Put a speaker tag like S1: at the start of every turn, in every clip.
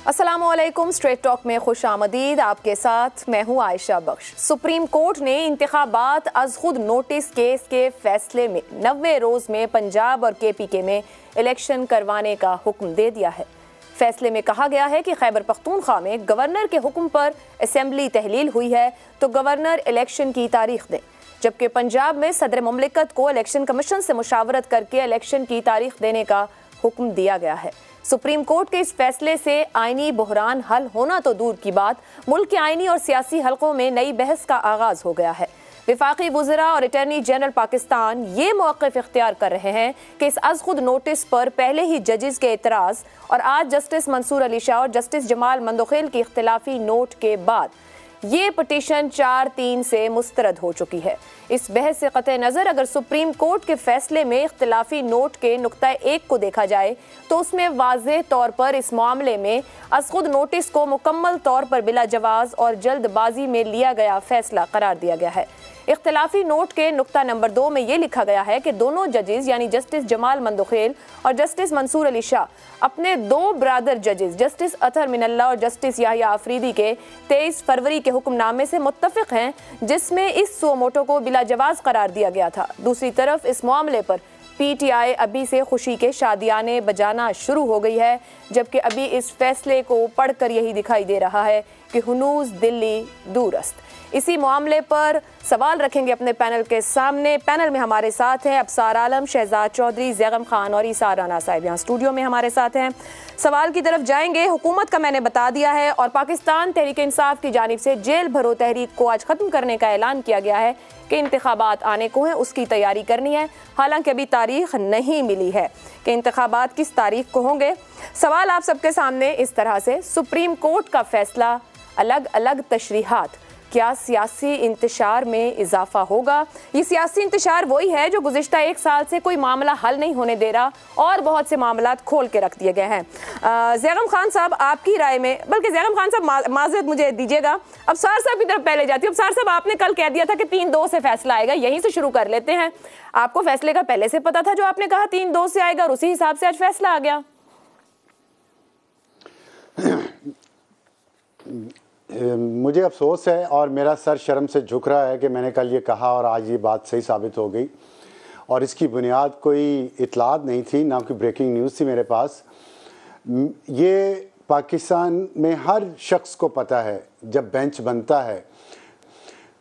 S1: अस्सलामुअलैकुम। Straight talk में खुश आमदीद। आपके साथ मैं हूँ आयशा बख्श। सुप्रीम कोर्ट ने इंतखाबात अज खुद नोटिस केस के फैसले में 90 रोज में पंजाब और KPK में इलेक्शन करवाने का हुक्म दे दिया है। फैसले में कहा गया है कि खैबर पख्तूनख्वा में गवर्नर के हुक्म पर असेंबली तहलील हुई है तो गवर्नर इलेक्शन की तारीख दें, जबकि पंजाब में सदर मुमलिकत को इलेक्शन कमीशन से मुशावरत करके इलेक्शन की तारीख देने का हुक्म दिया गया है। सुप्रीम कोर्ट के इस फैसले से आईनी बहरान हल होना तो दूर की बात, मुल्क के आईनी और सियासी हलकों में नई बहस का आगाज हो गया है। विफाकी वज़रा और अटॉर्नी जनरल पाकिस्तान ये मौक़िफ़ इख्तियार कर रहे हैं कि इस अज़ खुद नोटिस पर पहले ही जजेस के एतराज़ और आज जस्टिस मंसूर अली शाह और जस्टिस जमाल मंदोखेल की इख्तिलाफी नोट के बाद ये पटिशन 4-3 से मुस्तरद हो चुकी है। इस बहस से क़तई नज़र अगर सुप्रीम कोर्ट के फैसले में इख्तिलाफी नोट के नुक्ता एक को देखा जाए तो उसमें वाज़ेह तौर पर इस मामले में अज़ खुद नोटिस को मुकम्मल तौर पर बिला जवाज़ और जल्दबाजी में लिया गया फैसला करार दिया गया है। इख्तिलाफी नोट के नुक्ता नंबर 2 में ये लिखा गया है कि दोनों जजेस यानी जस्टिस जमाल मंदोखेल और जस्टिस मंसूर अली शाह अपने 2 ब्रादर जजेस जस्टिस अतहर मिनल्ला और जस्टिस याहिया अफरीदी के 23 फरवरी के हुक्मनामे से मुत्तफिक हैं, जिसमें इस सो मोटो को बिला जवाज़ करार दिया गया था। दूसरी तरफ इस मामले पर PTI अभी से खुशी के शादियाने बजाना शुरू हो गई है, जबकि अभी इस फैसले को पढ़कर यही दिखाई दे रहा है कि हुनूज दिल्ली दूरस्त। इसी मामले पर सवाल रखेंगे अपने पैनल के सामने। पैनल में हमारे साथ हैं अबसार आलम, शहजाद चौधरी, जैगम खान और ईसा राना साहिब यहाँ स्टूडियो में हमारे साथ हैं। सवाल की तरफ जाएंगे। हुकूमत का मैंने बता दिया है और पाकिस्तान तहरीक इंसाफ की जानिब से जेल भरो तहरीक को आज ख़त्म करने का ऐलान किया गया है कि इंतखाबात आने को हैं, उसकी तैयारी करनी है। हालांकि अभी तारीख नहीं मिली है कि इंतखाबात किस तारीख को होंगे। सवाल आप सबके सामने इस तरह से, सुप्रीम कोर्ट का फैसला, अलग अलग तशरीहात, क्या सियासी इंतशार में इजाफा होगा? ये सियासी इंतशार वही है जो गुज़िश्ता 1 साल से कोई मामला हल नहीं होने दे रहा और बहुत से मामला खोल के रख दिए गए हैं। जैगम खान साहब, आपकी राय में, बल्कि जैगम खान साहब माज़रत मुझे दीजिएगा, अबसार साहब की तरफ पहले जाती हूँ। अबसार साहब, आपने कल कह दिया था कि 3-2 से फैसला आएगा, यहीं से शुरू कर लेते हैं। आपको फैसले का पहले से पता था जो आपने कहा 3-2 से आएगा और उसी हिसाब से आज फैसला आ गया?
S2: मुझे अफसोस है और मेरा सर शर्म से झुक रहा है कि मैंने कल ये कहा और आज ये बात सही साबित हो गई और इसकी बुनियाद कोई इतलात नहीं थी, ना कोई ब्रेकिंग न्यूज़ थी मेरे पास। ये पाकिस्तान में हर शख्स को पता है जब बेंच बनता है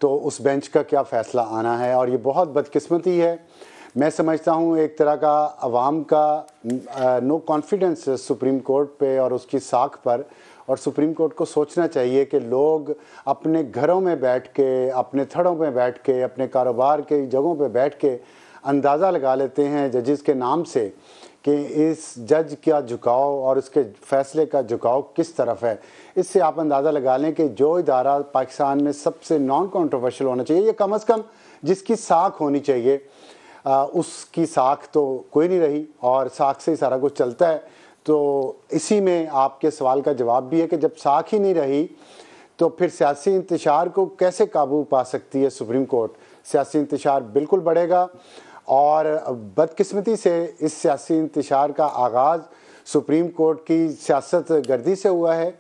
S2: तो उस बेंच का क्या फ़ैसला आना है और ये बहुत बदकिस्मती है। मैं समझता हूँ एक तरह का अवाम का नो कॉन्फिडेंस सुप्रीम कोर्ट पे और उसकी साख पर, और सुप्रीम कोर्ट को सोचना चाहिए कि लोग अपने घरों में बैठ के, अपने थड़ों में बैठ के, अपने कारोबार के जगहों पे बैठ के अंदाज़ा लगा लेते हैं जजेस के नाम से कि इस जज का झुकाव और उसके फ़ैसले का झुकाव किस तरफ है। इससे आप अंदाज़ा लगा लें कि जो इदारा पाकिस्तान में सबसे नॉन कंट्रोवर्शियल होना चाहिए, ये कम अज़ कम जिसकी साख होनी चाहिए, उसकी साख तो कोई नहीं रही और साख से ही सारा कुछ चलता है। तो इसी में आपके सवाल का जवाब भी है कि जब साख ही नहीं रही तो फिर सियासी इंतशार को कैसे काबू पा सकती है सुप्रीम कोर्ट? सियासी इंतशार बिल्कुल बढ़ेगा और बदकिस्मती से इस सियासी इंतशार का आगाज़ सुप्रीम कोर्ट की सियासत गर्दी से हुआ है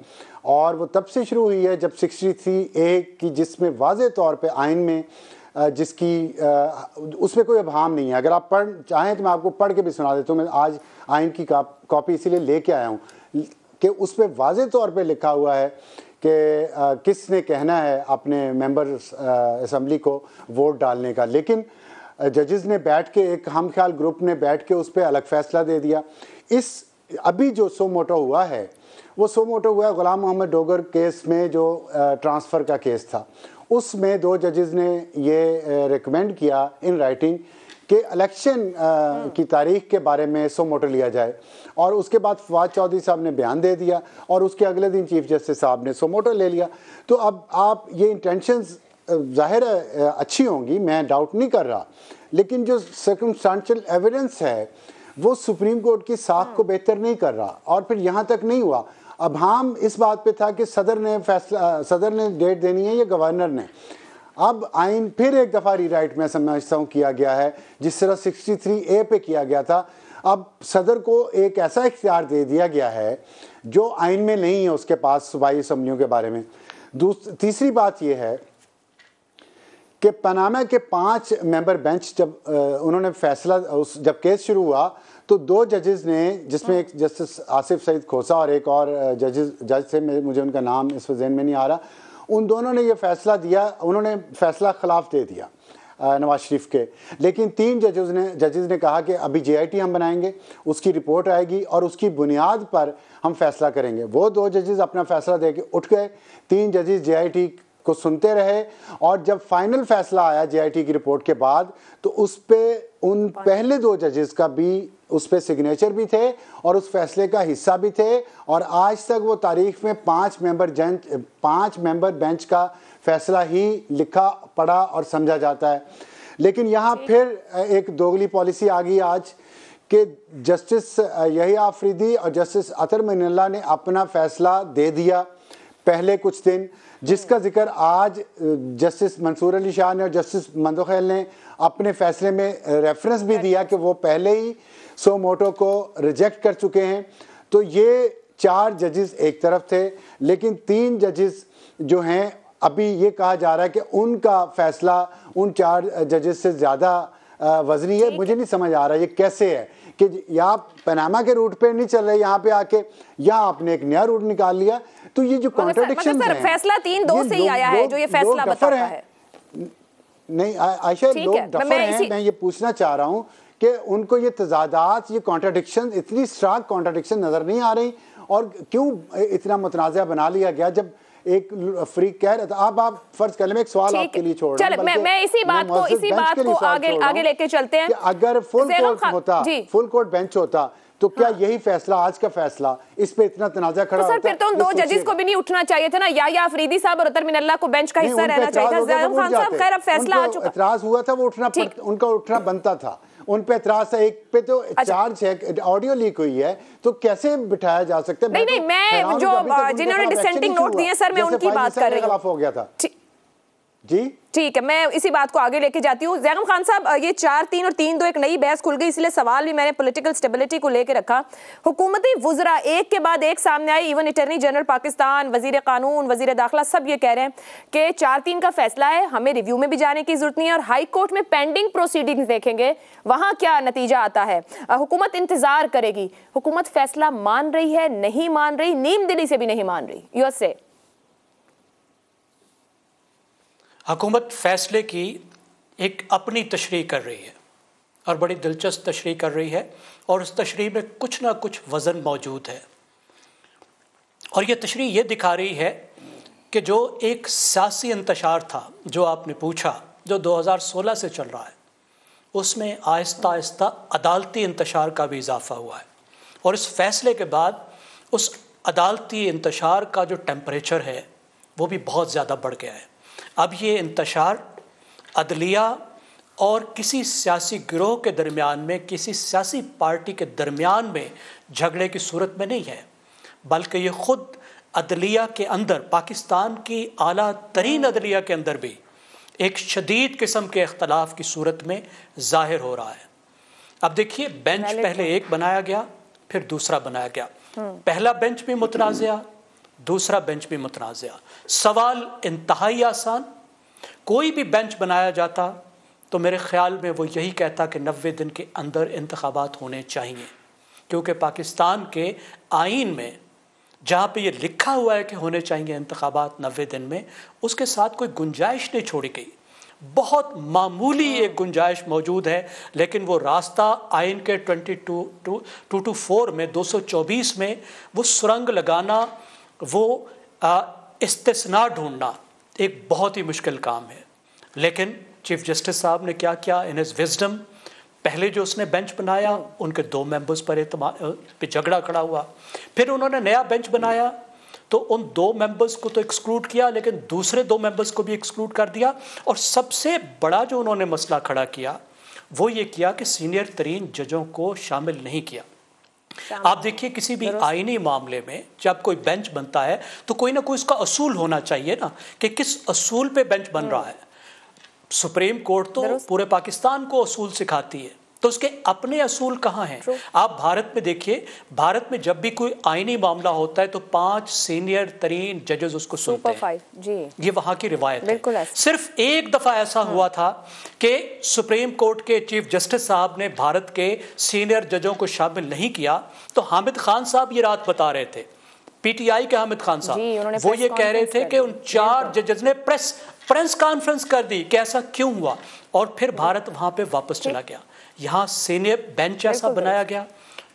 S2: और वो तब से शुरू हुई है जब 63A की, जिसमें वाज़े तौर पे आइन में जिसकी उसमें कोई अभाम नहीं है। अगर आप पढ़ चाहें तो मैं आपको पढ़ के भी सुना देता हूँ। मैं आज आइन की कॉपी इसीलिए लेके आया हूँ कि उसमें वाज़े तौर पे लिखा हुआ है कि किसने कहना है अपने मेंबर्स असेंबली को वोट डालने का, लेकिन जजेस ने बैठ के, एक हम ख्याल ग्रुप ने बैठ के उस पर अलग फ़ैसला दे दिया। इस अभी जो सो मोटो हुआ है वो सो मोटो हुआ है गुलाम मोहम्मद डोगर केस में, जो ट्रांसफ़र का केस था। उसमें 2 जजेस ने ये रिकमेंड किया इन राइटिंग कि इलेक्शन की तारीख के बारे में सो मोटो लिया जाए और उसके बाद फवाद चौधरी साहब ने बयान दे दिया और उसके अगले दिन चीफ जस्टिस साहब ने सो मोटो ले लिया। तो अब आप ये इंटेंशंस ज़ाहिर है अच्छी होंगी, मैं डाउट नहीं कर रहा, लेकिन जो सर्कमस्टेंशियल एविडेंस है वो सुप्रीम कोर्ट की साख को बेहतर नहीं कर रहा। और फिर यहाँ तक नहीं हुआ, अब हम इस बात पे था कि सदर ने डेट देनी है या गवर्नर ने। अब आइन फिर एक दफ़ा रीराइट मैं समझता हूँ किया गया है, जिस तरह 63A पे किया गया था। अब सदर को एक ऐसा इख्तियार दे दिया गया है जो आइन में नहीं है उसके पास सूबाई असम्बलियों के बारे में। तीसरी बात यह है कि पनामा के 5 मेंबर बेंच जब उन्होंने फैसला जब केस शुरू हुआ तो 2 जजेस ने, जिसमें एक जस्टिस आसिफ सईद खोसा और एक और जज थे, मुझे उनका नाम इस वक्त ज़हन में नहीं आ रहा, उन दोनों ने ये फैसला दिया, उन्होंने फैसला खिलाफ दे दिया नवाज शरीफ के। लेकिन 3 जजेस ने कहा कि अभी JIT हम बनाएंगे, उसकी रिपोर्ट आएगी और उसकी बुनियाद पर हम फैसला करेंगे। वो 2 जजेस अपना फैसला दे के उठ गए, 3 जजेस JIT को सुनते रहे और जब फाइनल फैसला आया JIT की रिपोर्ट के बाद तो उस पे उन पहले 2 जजेस का भी उस पे सिग्नेचर भी थे और उस फैसले का हिस्सा भी थे और आज तक वो तारीख में 5 मेंबर बेंच का फैसला ही लिखा पढ़ा और समझा जाता है। लेकिन यहाँ फिर एक दोगली पॉलिसी आ गई आज कि जस्टिस यहिया अफरीदी और जस्टिस अतर मनील्ला ने अपना फैसला दे दिया पहले कुछ दिन, जिसका जिक्र आज जस्टिस मंसूर अली शाह ने और जस्टिस मंदोखैल ने अपने फैसले में रेफरेंस भी दिया कि वो पहले ही सो मोटो को रिजेक्ट कर चुके हैं। तो ये 4 जजेस एक तरफ थे, लेकिन 3 जजेस जो हैं अभी ये कहा जा रहा है कि उनका फैसला उन 4 जजेस से ज़्यादा वजनी है। मुझे नहीं समझ आ रहा ये कैसे है कि यहाँ पनामा के रूट पे नहीं चल रहे, यहाँ पे आके यहाँ आपने एक नया रूट निकाल लिया। तो ये जो कॉन्ट्रडिक्शन है,
S1: फैसला 3-2 से ही आया है जो ये फैसला बताता है।
S2: नहीं आयशा, लोग डफर हैं। मैं ये पूछना चाह रहा हूँ कि उनको ये तजादात, ये कॉन्ट्रडिक्शन, इतनी स्ट्राक कॉन्ट्रडिक्शन नजर नहीं आ रही और क्यों इतना मुतनाज़ा बना लिया गया जब एक फ्रीक कह रहा था। आप फर्ज कर लें, एक सवाल आपके लिए छोड़ रहा हूं,
S1: मैं इसी बात को आगे लेके चलते हैं।
S2: अगर फुल कोर्ट बेंच होता तो क्या यही फैसला, आज का फैसला, इस पे इतना तनाजा खड़ा होता?
S1: फिर तो उन 2 जजेस को भी नहीं उठना चाहिए था ना, या अफरीदी साहब और अतर मनील्ला को बेंच का हिस्सा रहना चाहिए था। ज़ैगम खान साहब, खैर अब फैसला आ चुका,
S2: एतराज हुआ था, वो उनका उठना बनता था, उन पे एतराज था। एक पे तो चार्ज है, ऑडियो लीक हुई है, तो कैसे बिठाया जा सकता है?
S1: नहीं, मैं जो जिन्होंने डिसेंटिंग नोट दिए सर, मैं उनकी बात कर रही हूँ।
S2: हो गया था जी,
S1: ठीक है, मैं इसी बात को आगे लेके जाती हूँ। ज़ैगम खान साहब, ये 4-3 और 3-2 एक नई बहस खुल गई, इसलिए सवाल भी मैंने पॉलिटिकल स्टेबिलिटी को लेकर रखा। हुकूमती वुज़रा एक के बाद एक सामने आई, इवन अटॉर्नी जनरल पाकिस्तान, वजीर कानून, वजीर दाखिला, सब ये कह रहे हैं कि 4-3 का फैसला है, हमें रिव्यू में भी जाने की जरूरत नहीं है और हाई कोर्ट में पेंडिंग प्रोसीडिंग्स देखेंगे, वहां क्या नतीजा आता है। हुकूमत इंतजार करेगी। हुकूमत फैसला मान रही है, नहीं मान रही, नीम दिली से भी नहीं मान रही? यूर से
S3: हुकूमत फैसले की एक अपनी तशरीह कर रही है और बड़ी दिलचस्प तशरीह कर रही है और उस तशरीह में कुछ ना कुछ वज़न मौजूद है और ये तशरीह ये दिखा रही है कि जो एक सियासी इंतशार था जो आपने पूछा, जो 2016 से चल रहा है, उसमें आहिस्ता आहिस्ता अदालती इंतशार का भी इजाफा हुआ है और इस फैसले के बाद उस अदालती इंतशार का जो टेम्परेचर है वो भी बहुत ज़्यादा बढ़ गया है। अब ये इंतशार अदलिया और किसी सियासी गिरोह के दरमियान में, किसी सियासी पार्टी के दरमियान में झगड़े की सूरत में नहीं है, बल्कि ये ख़ुद अदलिया के अंदर, पाकिस्तान की आला तरीन अदलिया के अंदर भी एक शदीद किस्म के इख्तलाफ की सूरत में ज़ाहिर हो रहा है। अब देखिए, बेंच पहले एक बनाया गया, फिर दूसरा बनाया गया। पहला बेंच भी मुतनाज़ा, दूसरा बेंच भी मुतनाज़ा। सवाल इंतहाई आसान, कोई भी बेंच बनाया जाता तो मेरे ख्याल में वो यही कहता कि 90 दिन के अंदर इंतखाबात होने चाहिए, क्योंकि पाकिस्तान के आईन में जहाँ पे ये लिखा हुआ है कि होने चाहिए इंतखाबात 90 दिन में, उसके साथ कोई गुंजाइश नहीं छोड़ी गई। बहुत मामूली एक गुंजाइश मौजूद है, लेकिन वो रास्ता आइन के 224 में 224 में वो सुरंग लगाना, वो इस्तिस्ना ढूंढना एक बहुत ही मुश्किल काम है। लेकिन चीफ जस्टिस साहब ने क्या किया, इन हिज विजडम, पहले जो उसने बेंच बनाया उनके 2 मेंबर्स पे झगड़ा खड़ा हुआ, फिर उन्होंने नया बेंच बनाया तो उन 2 मेंबर्स को तो एक्सक्लूड किया, लेकिन दूसरे 2 मेंबर्स को भी एक्सक्लूड कर दिया। और सबसे बड़ा जो उन्होंने मसला खड़ा किया वो ये किया कि सीनियर तरीन जजों को शामिल नहीं किया। आप देखिए, किसी भी आईनी मामले में जब कोई बेंच बनता है तो कोई ना कोई उसका असूल होना चाहिए ना, कि किस असूल पे बेंच बन रहा है। सुप्रीम कोर्ट तो पूरे पाकिस्तान को असूल सिखाती है तो उसके अपने असूल कहाँ हैं? आप भारत में देखिए, भारत में जब भी कोई आईनी मामला होता है तो 5 सीनियर तरीन जजेस उसको सुनते हैं।
S1: जी,
S3: ये वहाँ की रिवायत है।
S1: है।
S3: सिर्फ एक दफा ऐसा हुआ था कि सुप्रीम कोर्ट के चीफ जस्टिस साहब ने भारत के सीनियर जजों को शामिल नहीं किया, तो हामिद खान साहब ये रात बता रहे थे, पीटीआई के हामिद खान साहब, वो ये कह रहे थे कि उन 4 जजेस ने प्रेस कॉन्फ्रेंस कर दी कि ऐसा क्यों हुआ, और फिर भारत वहां पे वापस चला गया। यहाँ सीनियर बेंच ऐसा बनाया गया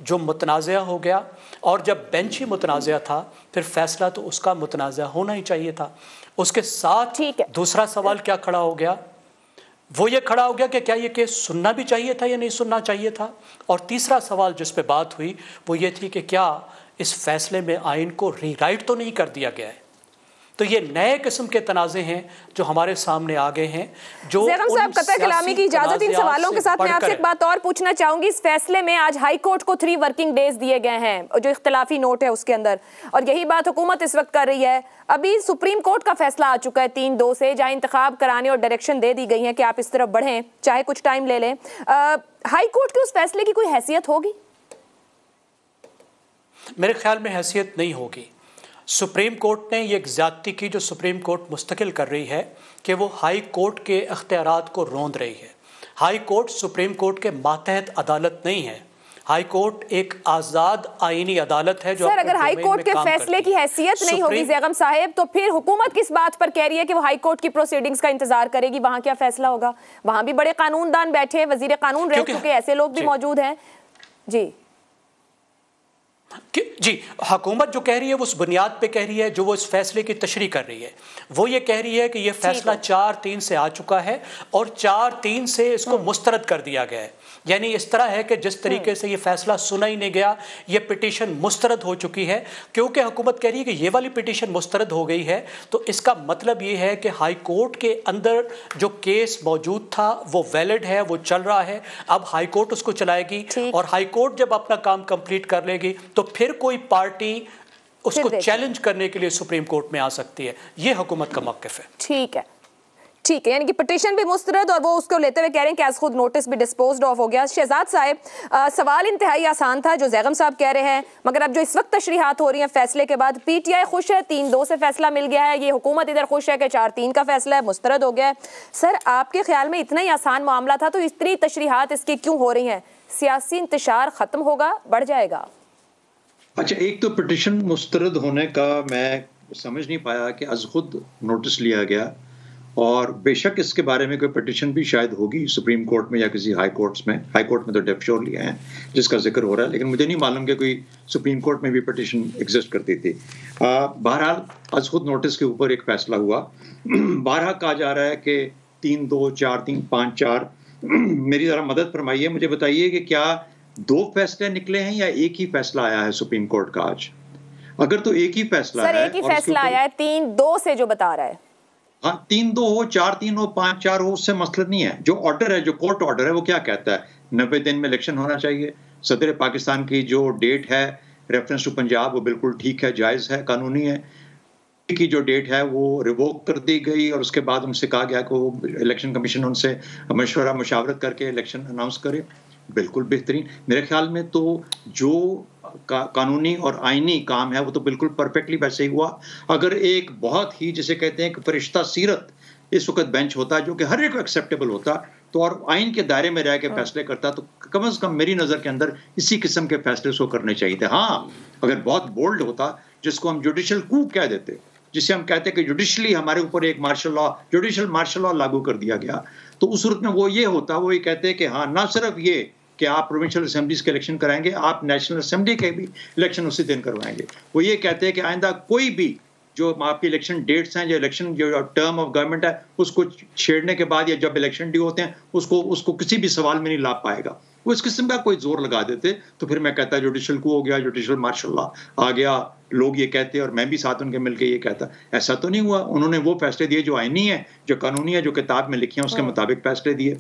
S3: जो मुतनाज़ा हो गया, और जब बेंच ही मुतनाज़ा था फिर फैसला तो उसका मुतनाज़ा होना ही चाहिए था। उसके साथ दूसरा सवाल क्या खड़ा हो गया, वो ये खड़ा हो गया कि क्या ये केस सुनना भी चाहिए था या नहीं सुनना चाहिए था। और तीसरा सवाल जिस पे बात हुई वो ये थी कि क्या इस फैसले में आइन को रीराइट तो नहीं कर दिया गया है। तो ये नए किस्म के तनाज़े हैं जो हमारे सामने आ गए हैं। जो
S1: ज़ैगम साहब, कतर कलामी की इजाजत, इन सवालों के साथ मैं आपसे एक बात और पूछना चाहूंगी। इस फैसले में आज हाई कोर्ट को 3 वर्किंग डेज दिए गए हैं जो इख्तिलाफी नोट है उसके अंदर, और यही बात हुकूमत इस वक्त कर रही है। अभी सुप्रीम कोर्ट का फैसला आ चुका है 3-2 से, जहां इंतखाब कराने और डायरेक्शन दे दी गई है कि आप इस तरफ बढ़ें, चाहे कुछ टाइम ले लें। हाई कोर्ट के उस फैसले की कोई हैसियत होगी?
S3: मेरे ख्याल में हैसियत नहीं होगी। सुप्रीम कोर्ट ने ये ज्यादती की जो सुप्रीम कोर्ट मुस्तकिल कर रही है कि वो हाई कोर्ट के अख्तियारात को रोंद रही है। हाई कोर्ट सुप्रीम कोर्ट के मातहत अदालत नहीं है। हाई कोर्ट एक आज़ाद आईनी अदालत है जो
S1: सर, अगर हाई कोर्ट के फैसले की हैसियत नहीं होगी ज़ैगम साहब, तो फिर हुकूमत किस बात पर कह रही है कि वो हाई कोर्ट की प्रोसीडिंग्स का इंतजार करेगी? वहां क्या फैसला होगा? वहां भी बड़े कानूनदान बैठे हैं, वजीर कानून रह चुके ऐसे लोग भी मौजूद हैं।
S3: जी, हुकूमत जो कह रही है वो उस बुनियाद पे कह रही है जो वो इस फैसले की तशरीह कर रही है। वो ये कह रही है कि ये फैसला 4-3 से आ चुका है और 4-3 से इसको मुस्तरद कर दिया गया है। यानी इस तरह है कि जिस तरीके से ये फैसला सुना ही नहीं गया, ये पिटीशन मुस्तरद हो चुकी है। क्योंकि हुकूमत कह रही है कि ये वाली पिटीशन मुस्तरद हो गई है, तो इसका मतलब ये है कि हाई कोर्ट के अंदर जो केस मौजूद था वो वैलिड है, वो चल रहा है। अब हाई कोर्ट उसको चलाएगी, और हाई कोर्ट जब अपना काम कंप्लीट कर लेगी तो फिर कोई पार्टी उसको चैलेंज करने के लिए सुप्रीम कोर्ट में आ सकती है। ये हुकूमत का मौक़िफ़ है।
S1: ठीक है, यानी कि पिटीशन भी मुस्तरद और वो उसको लेते हुए कह रहे हैं कि एज खुद नोटिस भी डिस्पोज्ड ऑफ हो गया। शहजाद साहब, सवाल इंतहाई आसान था जो ज़ैगम साहब कह रहे हैं, मगर अब जो इस वक्त तशरीहात हो रही हैं फैसले के बाद, पीटीआई खुश है 3-2 से फैसला मिल गया है, ये हुकूमत इधर खुश है कि 4-3 का फैसला है, मुस्तरद हो गया है। सर, आपके ख्याल में इतना ही आसान मामला था तो इतनी तशरीहात इसकी क्यों हो रही हैं? सियासी इंतशार खत्म होगा, बढ़ जाएगा?
S4: अच्छा, एक तो पिटीशन मुस्तरद होने का मैं समझ नहीं पाया कि अज खुद नोटिस लिया गया, और बेशक इसके बारे में कोई पिटीशन भी शायद होगी सुप्रीम कोर्ट में या किसी हाई कोर्ट्स में। हाई कोर्ट में तो डेफ श्योर लिया है जिसका जिक्र हो रहा है, लेकिन मुझे नहीं मालूम कि कोई सुप्रीम कोर्ट में भी पिटीशन एग्जिस्ट करती थी। बहरहाल अज खुद नोटिस के ऊपर एक फैसला हुआ। बारहा कहा जा रहा है कि 3-2, 4-3, 5-4। मेरी ज़रा मदद फरमाइए, मुझे बताइए कि क्या 2 फैसले निकले हैं या एक ही फैसला आया है सुप्रीम कोर्ट का आज? अगर तो एक ही फैसला है,
S1: एक ही फैसला आया है 3-2 से जो बता रहा है।
S4: हाँ, 3-2 हो, 4-3 हो, 5-4 हो, उससे मसला नहीं है। जो ऑर्डर है, जो कोर्ट ऑर्डर है, वो क्या कहता है? 90 दिन में इलेक्शन होना चाहिए। सदर पाकिस्तान की जो डेट है रेफरेंस टू पंजाब, वो बिल्कुल ठीक है, जायज़ है, कानूनी है। की जो डेट है वो रिवोक कर दी गई, और उसके बाद उनसे कहा गया कि वो इलेक्शन कमीशन उनसे मुशावरत करके इलेक्शन अनाउंस करे। बिल्कुल बेहतरीन। मेरे ख्याल में तो जो कानूनी और आईनी काम है वो तो बिल्कुल परफेक्टली वैसे ही हुआ। अगर एक बहुत ही, जिसे कहते हैं कि फरिश्ता सीरत इस वक्त बेंच होता जो कि हर एक को एक्सेप्टेबल होता, तो और आइन के दायरे में रह के फैसले करता, तो कम से कम मेरी नज़र के अंदर इसी किस्म के फैसले उसको करने चाहिए थे। हाँ, अगर बहुत बोल्ड होता, जिसको हम जुडिशल कू कह देते, जिसे हम कहते हैं कि जुडिशली हमारे ऊपर एक जुडिशल मार्शल लॉ लागू कर दिया गया, तो उस सूरत में वो ये होता, वो ये कहते हैं कि हाँ, ना सिर्फ ये कि आप प्रोविंशियल असेंबलीज के इलेक्शन कराएंगे, आप नेशनल असेंबली के भी इलेक्शन उसी दिन करवाएंगे। वो ये कहते हैं कि आइंदा कोई भी जो आपकी इलेक्शन डेट्स हैं, जो इलेक्शन जो टर्म ऑफ गवर्नमेंट है, उसको छेड़ने के बाद या जब इलेक्शन ड्यू होते हैं उसको किसी भी सवाल में नहीं ला पाएगा। वो इस किस्म का कोई जोर लगा देते तो फिर मैं कहता जुडिशल को हो गया, जुडिशल मार्शल लॉ आ गया, लोग ये कहते और मैं भी साथ उनके मिलकर ये कहता। ऐसा तो नहीं हुआ। उन्होंने वो फैसले दिए जो आईनी है, जो कानूनी है, जो किताब में लिखे हैं, उसके मुताबिक फैसले दिए।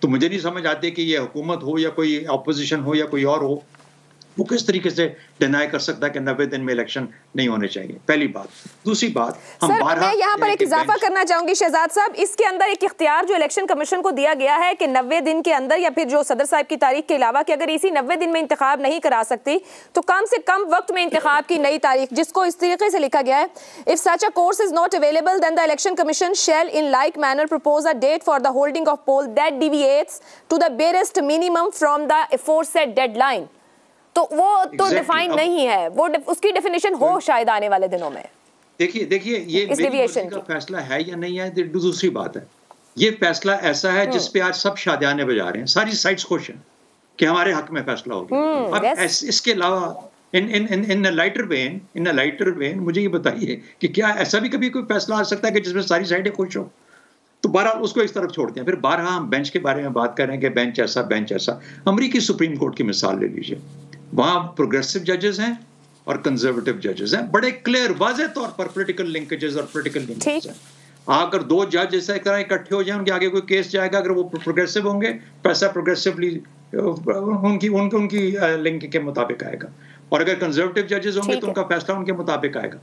S4: तो मुझे नहीं समझ आते कि ये हुकूमत हो या कोई अपोजिशन हो या कोई और हो, वो किस तरीके से डिनाई कर सकता है कि 90 दिन में इलेक्शन नहीं होने चाहिए? पहली बात। दूसरी बात, हम
S1: सर, मैं यहाँ पर एक इजाफा करना चाहूंगी शहजाद साहब, इसके अंदर एक इख्तियार जो इलेक्शन कमीशन को दिया गया है कि 90 दिन के अंदर, या फिर जो सदर साहब की तारीख के अलावा, कि अगर इसी 90 दिन में इंतखाब नहीं करा सकती तो कम से कम वक्त में इंतखाब की नई तारीख, जिसको इस तरीके से लिखा गया है, if such a course is not available then the Election Commission shall in like manner propose a date for the holding of poll that deviates to the barest minimum from the aforesaid deadline. तो वो तो define नहीं है, वो उसकी definition हो शायद आने वाले दिनों में।
S4: देखिए ये मेरी का फैसला है या नहीं है, दूसरी बात है। ये फैसला ऐसा है जिस पे आज सब शादियाने बजा रहे हैं, सारी साइड्स खुश हैं कि हमारे हक में फैसला हो गया। अब इसके अलावा इन लाइटर वेन मुझे ये बताइए कि क्या ऐसा भी कभी कोई फैसला आ सकता है कि जिसमें सारी साइडें खुश हो? तो बहरहाल उसको इस तरफ छोड़ते हैं। फिर बहरहाल हम बेंच के बारे में बात कर रहे हैं कि बेंच ऐसा। अमेरिकी सुप्रीम कोर्ट की मिसाल ले लीजिए, वहां प्रोग्रेसिव जजेस हैं और कंजर्वेटिव जजेस हैं, बड़े क्लियर वाज़ेह तौर पर पॉलिटिकल लिंकेजेस और पॉलिटिकल लिंकेजेस हैं। अगर दो जज ऐसा तरह इकट्ठे हो जाए, उनके आगे कोई केस जाएगा, अगर वो प्रोग्रेसिव होंगे, पैसा प्रोग्रेसिवली उनकी लिंक के मुताबिक आएगा, और अगर कंजर्वेटिव जजेस होंगे तो उनका फैसला उनके मुताबिक आएगा।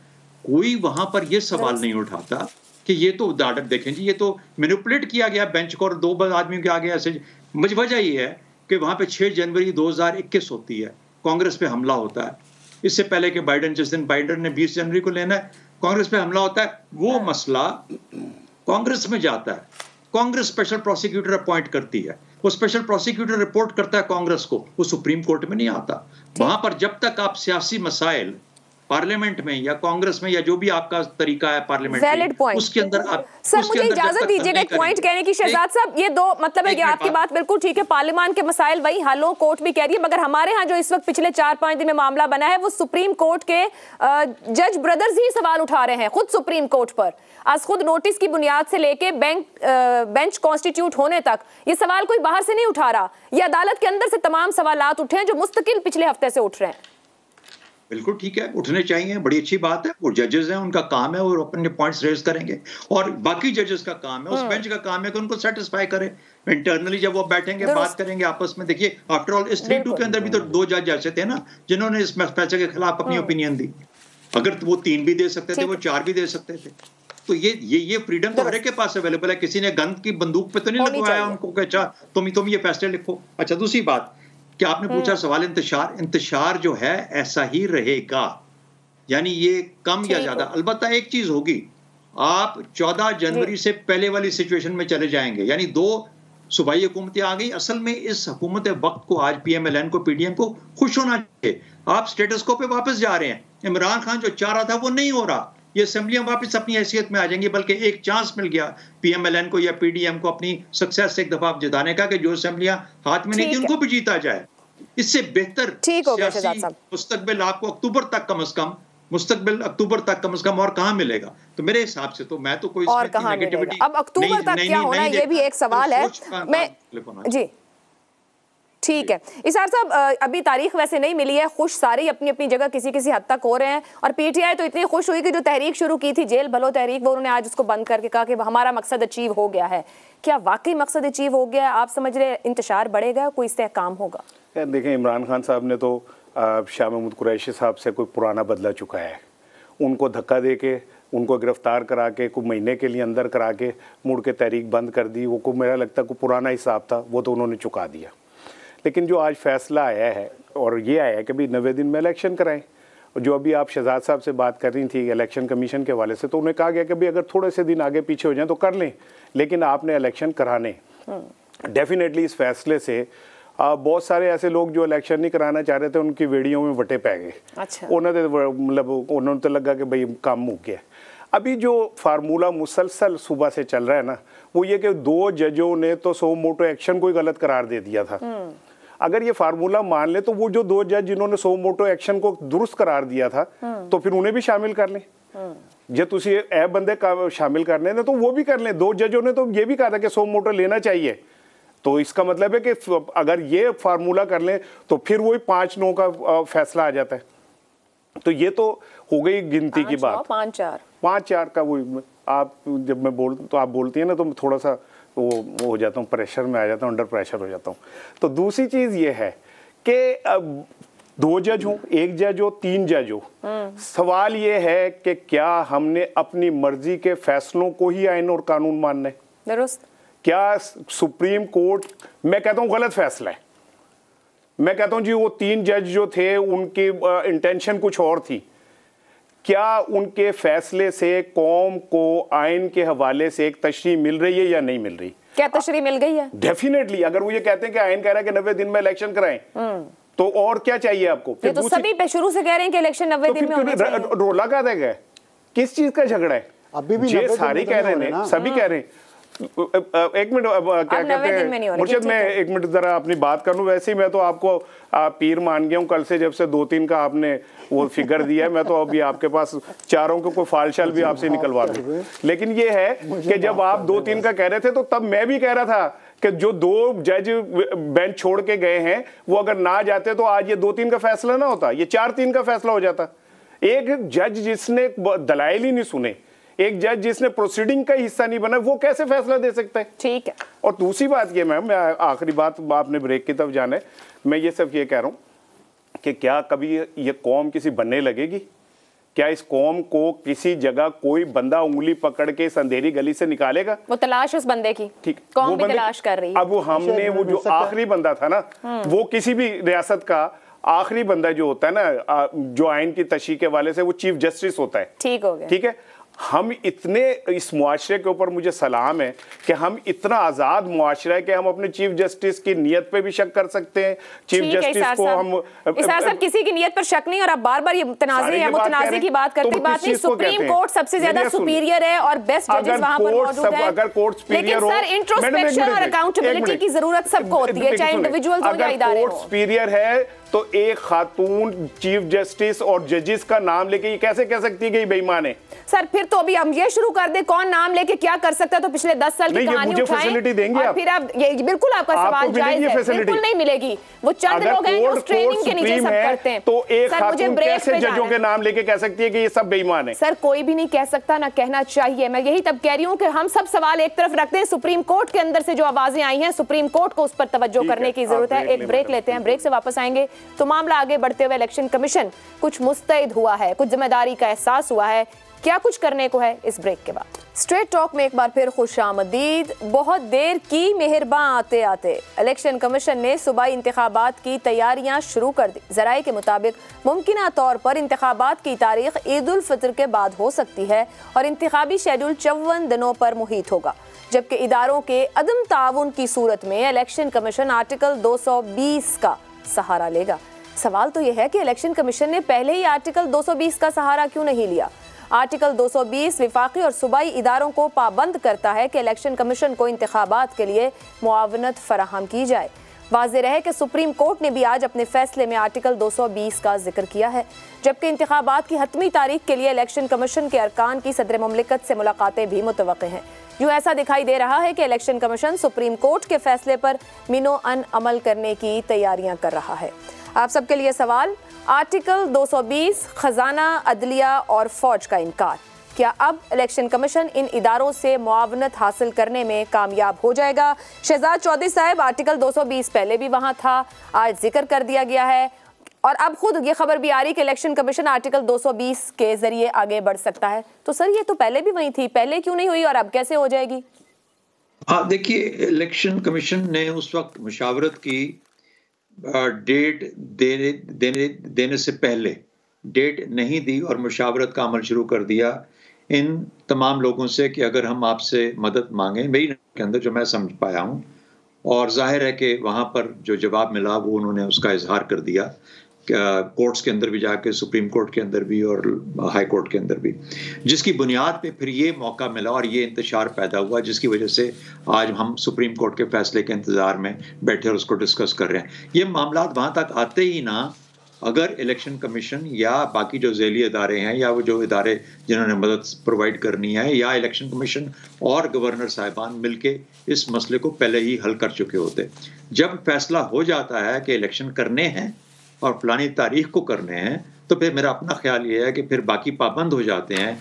S4: कोई वहां पर ये सवाल नहीं उठाता कि ये तो दाड़क देखें जी, ये तो मैनिपुलेट किया गया बेंच को और दो आदमियों के आगे ऐसे। वजह ये है कि वहां पे 6 जनवरी 2021 होती है, कांग्रेस पे हमला होता है। इससे पहले कि जिस दिन बाइडेन ने 20 जनवरी को लेना है, कांग्रेस पे हमला होता है। वो मसला कांग्रेस में जाता है, कांग्रेस स्पेशल प्रोसिक्यूटर अपॉइंट करती है, वो स्पेशल प्रोसिक्यूटर रिपोर्ट करता है कांग्रेस को, वो सुप्रीम कोर्ट में नहीं आता। वहां पर जब तक आप सियासी मसाइल पार्लियामेंट में या कांग्रेस में या जो भी आपका तरीका है पार्लियामेंट में, उसके अंदर आप
S1: सर मुझे इजाजत दीजिएगा एक पॉइंट कहने की शहजाद साहब, ये दो मतलब है कि आपकी बात बिल्कुल ठीक है, पार्लियामेंट के मसाइल वही हल हो, कोर्ट भी कह रही है, मगर हमारे यहाँ जो इस वक्त पिछले 4-5 दिन में मामला बना है वो सुप्रीम कोर्ट के जज ब्रदर्स ही सवाल उठा रहे हैं खुद सुप्रीम कोर्ट पर। आज खुद नोटिस की बुनियाद से लेके बेंच कॉन्स्टिट्यूट होने तक ये सवाल कोई बाहर से नहीं उठा रहा, ये अदालत के अंदर से तमाम सवालात उठे हैं जो मुस्तकिल पिछले हफ्ते से उठ रहे हैं।
S4: बिल्कुल ठीक है, उठने चाहिए, बड़ी अच्छी बात है। वो जजेस हैं, उनका काम है, वो अपने पॉइंट्स रेज करेंगे, और बाकी जजेस का काम है, उस बेंच का काम है कि उनको सेटिस्फाई करे। इंटरनली जब वो बैठेंगे, बात करेंगे आपस में। देखिए आफ्टर ऑल इस 3-2 के अंदर भी तो 2 जज ऐसे थे ना जिन्होंने इस फैसले के खिलाफ अपनी ओपिनियन दी। अगर वो 3 भी दे सकते थे, वो 4 भी दे सकते थे। तो ये फ्रीडम तो हर एक के पास अवेलेबल है, किसी ने गन की बंदूक पे तो नहीं लगवाया उनको कि अच्छा तुम ये फैसले लिखो। अच्छा दूसरी बात कि आपने पूछा सवाल इंतशार जो है ऐसा ही रहेगा, यानी ये कम या ज्यादा। अलबत्ता एक चीज होगी, आप 14 जनवरी से पहले वाली सिचुएशन में चले जाएंगे, यानी 2 सूबाई हुकूमतें आ गई। असल में इस हुकूमत वक्त को आज PMLN को PDM को खुश होना चाहिए, आप स्टेटस को पे वापस जा रहे हैं। इमरान खान जो चाह रहा था वो नहीं हो रहा, ये असेंबलियां वापस अपनी हैसियत में आ जाएंगी, बल्कि एक चांस मिल गया PMLN को या PDM को अपनी सक्सेस से एक दफा जिताने का कि जो असेंबलियां हाथ में नहीं थी उनको भी जीता जाए। इससे बेहतर मुस्तकबिल आपको अक्टूबर तक कम से कम, मुस्तकबिल अक्टूबर तक कम से कम और कहाँ मिलेगा? तो मेरे हिसाब से तो मैं तो कोई
S1: और कहाँ नेगेटिविटी अब अक्टूबर तक क्या होना है ये भी एक सवाल है। मैं जी ठीक है इसार साहब, अभी तारीख वैसे नहीं मिली है, खुश सारे अपनी अपनी जगह किसी किसी हद तक हो रहे हैं, और PTI तो इतनी खुश हुई कि जो तहरीक शुरू की थी जेल भलो तहरीक, वो उन्होंने आज उसको बंद करके कहा कि हमारा मकसद अचीव हो गया है। क्या वाकई मकसद अचीव हो गया है? आप समझ रहे इंतशार बढ़ेगा, कोई इस्तेहकाम होगा?
S5: देखें, इमरान खान साहब ने तो शाह महमूद कुरैशी साहब से कोई पुराना बदला चुका है, उनको धक्का दे के उनको गिरफ्तार करा के कुछ महीने के लिए अंदर करा के मुड़ के तहरीक बंद कर दी। वो को मेरा लगता है कोई पुराना हिसाब था वो तो उन्होंने चुका दिया। लेकिन जो आज फैसला आया है और ये आया है कि भाई 90 दिन में इलेक्शन कराएं, और जो अभी आप शहजाद साहब से बात कर रही थी इलेक्शन कमीशन के हवाले से, तो उन्हें कहा गया कि भाई अगर थोड़े से दिन आगे पीछे हो जाएं तो कर लें, लेकिन आपने इलेक्शन कराने। डेफिनेटली इस फैसले से बहुत सारे ऐसे लोग जो इलेक्शन नहीं कराना चाह रहे थे उनकी वेड़ियों में वटे पै गए।
S1: अच्छा।
S5: उन्होंने तो लगा कि भाई काम मुक गया। अभी जो फार्मूला मुसलसल सुबह से चल रहा है ना, वो ये कि 2 जजों ने तो सो मोटो एक्शन को गलत करार दे दिया था। अगर ये फार्मूला मान ले तो वो जो 2 जज जिन्होंने सो मोटो एक्शन को दुरुस्त करार दिया था तो फिर उन्हें भी शामिल कर लें। जो तुसी ए बंदे का शामिल करने ने तो वो भी कर लें। 2 जजों ने तो ये भी कहा था कि सो मोटो लेना चाहिए, तो इसका मतलब है कि अगर ये फार्मूला कर लें तो फिर वही 5-9 का फैसला आ जाता है। तो ये तो हो गई गिनती की बात, 5-4 का। वो आप जब मैं तो आप बोलती है ना तो मैं थोड़ा सा वो हो जाता हूँ, प्रेशर में आ जाता हूँ, अंडर प्रेशर हो जाता हूँ। तो दूसरी चीज़ ये है कि 2 जज हो, 1 जज हो, 3 जज हो, सवाल ये है कि क्या हमने अपनी मर्जी के फैसलों को ही आईन और कानून मानना है?
S1: दुरुस्त।
S5: क्या सुप्रीम कोर्ट, मैं कहता हूं गलत फैसला है, मैं कहता हूं जी वो 3 जज जो थे उनकी इंटेंशन कुछ और थी, क्या उनके फैसले से कौम को आइन के हवाले से एक तशरीह मिल रही है या नहीं मिल रही?
S1: क्या तशरीह मिल गई है?
S5: डेफिनेटली। अगर वो ये कहते हैं कि आइन कह रहा है कि 90 दिन में इलेक्शन कराएं, तो और क्या चाहिए आपको?
S1: फिर तो सभी पे शुरू से कह रहे हैं कि इलेक्शन 90 दिन में होने चाहिए।
S5: रोला का है, किस चीज का झगड़ा है?
S2: अभी भी
S5: ये सारे कह रहे हैं, सभी कह रहे हैं। एक मिनट, क्या कहते हैं मुर्शिद, मैं 1 मिनट जरा अपनी बात कर लूं। वैसे ही मैं तो आपको पीर मान गया हूं कल से, जब से 2-3 का आपने वो फिगर दिया है। मैं तो अभी आपके पास चारों को कोई फालशाल भी आपसे निकलवा दूं। लेकिन ये है कि जब आप 2-3 का कह रहे थे तो तब मैं भी कह रहा था कि जो 2 जज बेंच छोड़ के गए हैं वो अगर ना जाते तो आज ये 2-3 का फैसला ना होता, ये 4-3 का फैसला हो जाता। एक जज जिसने दलाइल ही नहीं सुने, एक जज जिसने प्रोसीडिंग का हिस्सा नहीं बना, वो कैसे फैसला दे सकता है? ठीक है। और दूसरी बात ये मैम, मैं आखिरी बात, आपने ब्रेक की तरफ जाना है, मैं ये सब ये कह रहा हूं कि क्या कभी ये कौम किसी बनने लगेगी? क्या इस कौम को किसी जगह कोई बंदा उंगली पकड़ के इस अंधेरी गली से निकालेगा?
S1: वो तलाश उस बंदे की, ठीक, कौम भी तलाश कर रही है।
S5: अब वो हमने वो जो आखिरी बंदा था ना, वो किसी भी रियासत का आखिरी बंदा जो होता है ना, जो आइन की तशरीह के वाले से, वो चीफ जस्टिस होता है। ठीक हो गया, ठीक है। हम इतने इस मुआशरे के ऊपर मुझे सलाम है कि हम इतना आज़ाद मुआशरा है कि हम अपने चीफ जस्टिस की नीयत पे भी शक कर सकते हैं। चीफ जस्टिस को हम
S1: साहब किसी की नीयत पर शक नहीं, और आप बार-बार ये तनाज़े या मुतनाज़े की बात करते, बात नहीं। सुप्रीम कोर्ट सबसे ज्यादा सुपीरियर है और बेस्ट जजेस वहां पर मौजूद हैं।
S5: अगर कोर्ट सुपीरियर हो,
S1: लेकिन सर इंट्रोस्पेक्शन और अकाउंटेबिलिटी की जरूरत सबको होती है, चाहे इंडिविजुअल्स हो या इदारे हो।
S5: कोर्ट सुपीरियर है तो एक खातून चीफ जस्टिस और जजेस का नाम लेके ये कैसे कह सकती है कि बेईमान है?
S1: सर फिर तो अभी हम ये शुरू कर दे कौन नाम लेके क्या कर सकता है, तो पिछले 10 साल की कहानी उठाएं,
S5: फैसिलिटी देंगे
S1: और फिर आप ये बिल्कुल आपका सवाल जायज है, बिल्कुल नहीं मिलेगी। वो चंद लोग हैं जो ट्रेनिंग के नीचे सब करते हैं।
S5: तो एक खातून कैसे जजों के नाम लेके कह सकती है कि ये सब बेईमान है?
S1: सर कोई भी नहीं कह सकता, ना कहना चाहिए। मैं यही तब कह रही हूँ कि हम सब सवाल एक तरफ रखते हैं, सुप्रीम कोर्ट के अंदर से जो आवाजें आई हैं, सुप्रीम कोर्ट को उस पर तवज्जो करने की जरूरत है। एक ब्रेक लेते हैं, ब्रेक से वापस आएंगे तो मामला आगे बढ़ते हुए इलेक्शन कमीशन कुछ मुस्तैद हुआ है, कुछ जिम्मेदारी का एहसास हुआ है, क्या कुछ करने को है, इस ब्रेक के बाद। स्ट्रेट टॉक में एक बार फिर खुशामदीद। बहुत देर की मेहरबान आते आते इलेक्शन कमीशन ने सूबाई इंतखाबात की तैयारियां शुरू कर दी। जराए के मुताबिक मुमकिना तौर पर इंतखाबात की तारीख ईद उल फितर के बाद हो सकती है और इंतखाबी शेड्यूल 54 दिनों पर मुहित होगा, जबकि इदारों के अदम ताउन की सूरत में इलेक्शन कमीशन आर्टिकल 220 का सहारा लेगा। सवाल तो यह है कि इलेक्शन कमीशन ने पहले ही आर्टिकल 220 का सहारा क्यों नहीं लिया? आर्टिकल 220 विफाकी और सूबाई इदारों को पाबंद करता है कि इलेक्शन कमीशन को इंतखाबात के लिए मुआवनत फराहम की जाए। वाज़ेह रहे कि सुप्रीम कोर्ट ने भी आज अपने फैसले में आर्टिकल 220 का जिक्र किया है, जबकि इंतखाबात की हतमी तारीख के लिए इलेक्शन कमीशन के अरकान की सदर मुमलिकत से मुलाकातें भी मुतवक्के हैं। यूँ ऐसा दिखाई दे रहा है कि इलेक्शन कमीशन सुप्रीम कोर्ट के फैसले पर मिनो अन अमल करने की तैयारियां कर रहा है। आप सबके लिए सवाल, आर्टिकल 220 खजाना, अदलिया और फौज का इनकार, क्या अब इलेक्शन कमीशन इन इदारों से मुआवनत हासिल करने में कामयाब हो जाएगा? शहजाद चौधरी साहब, आर्टिकल 220 पहले भी वहां था, आज जिक्र कर दिया गया है और अब खुद ये खबर भी आ रही कि इलेक्शन कमीशन आर्टिकल 220 के जरिए आगे बढ़ सकता है। तो सर ये तो पहले भी वही थी, पहले क्यों नहीं हुई और अब कैसे हो जाएगी?
S4: देखिए, इलेक्शन कमीशन ने उस वक्त मुशावरत की, डेट देने से पहले डेट नहीं दी और मुशावरत का अमल शुरू कर दिया इन तमाम लोगों से कि अगर हम आपसे मदद मांगें, मेरी के अंदर जो मैं समझ पाया हूँ, और जाहिर है कि वहाँ पर जो जवाब मिला वो उन्होंने उसका इजहार कर दिया कोर्ट्स के अंदर भी जाके, सुप्रीम कोर्ट के अंदर भी और हाई कोर्ट के अंदर भी, जिसकी बुनियाद पे फिर ये मौका मिला और ये इंतशार पैदा हुआ, जिसकी वजह से आज हम सुप्रीम कोर्ट के फैसले के इंतज़ार में बैठे और उसको डिस्कस कर रहे हैं। ये मामला वहाँ तक आते ही ना, अगर इलेक्शन कमीशन या बाकी जो झैली इदारे हैं या वो जो इदारे जिन्होंने मदद प्रोवाइड करनी है या इलेक्शन कमीशन और गवर्नर साहिबान मिलके इस मसले को पहले ही हल कर चुके होते। जब फैसला हो जाता है कि इलेक्शन करने हैं और फलानी तारीख को करने हैं, तो फिर मेरा अपना ख्याल ये है कि फिर बाकी पाबंद हो जाते हैं